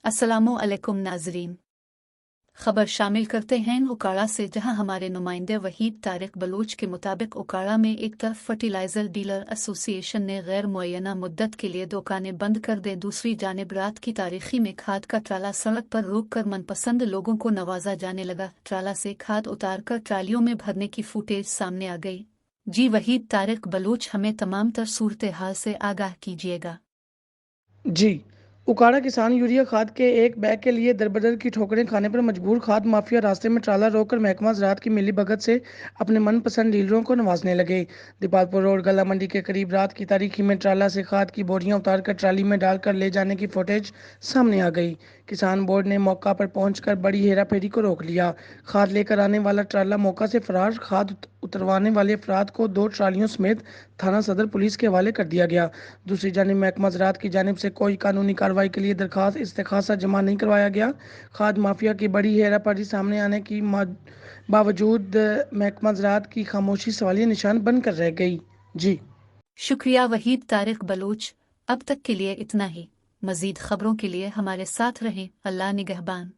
अस्सलामु अलैकुम नाजरीन। खबर शामिल करते हैं उकाड़ा से, जहां हमारे नुमाइंदे वहीद तारिक बलूच के मुताबिक उकाड़ा में एक तरफ फर्टिलाइजर डीलर एसोसिएशन ने गैर मुअय्यना मुद्दत के लिए दुकानें बंद कर दे, दूसरी जानिब रात की तारीखी में खाद का ट्राला सड़क पर रोक कर मनपसंद लोगों को नवाजा जाने लगा। ट्राला से खाद उतार कर ट्रालियों में भरने की फुटेज सामने आ गई। जी वहीद तारिक बलूच, हमें तमाम तर सूरत हाल से आगाह कीजिएगा। जी, उकाड़ा किसान यूरिया खाद के एक बैग के लिए दरबदर की ठोकरें खाने पर मजबूर। खाद माफिया रास्ते में ट्राला रोककर महकमा ज़राअत की मिलीभगत से अपने मनपसंद डीलरों को नवाजने लगे। दीपालपुर रोड गला मंडी के करीब रात की तारीखी में ट्राला से खाद की बोरियां उतारकर ट्राली में डालकर ले जाने की फुटेज सामने आ गई। किसान बोर्ड ने मौका पर पहुंचकर बड़ी हेरा फेरी को रोक लिया। खाद लेकर आने वाला ट्राला मौका से फरार। खाद उतरवाने वाले अफराद को 2 ट्रालियों समेत थाना सदर पुलिस के हवाले कर दिया गया। दूसरी जानिब महकमा ज़राअत की जानिब से कोई कानूनी कार्रवाई के लिए दरखास्त इस्तेखासा जमा नहीं करवाया गया। खाद माफिया की बड़ी हेराफेरी सामने आने की बावजूद महकमा ज़राअत की खामोशी सवालिया निशान बनकर रह गई। जी शुक्रिया वहीद तारिक बलूच। अब तक के लिए इतना ही। मजीद खबरों के लिए हमारे साथ रहें। अल्लाह निगहबान।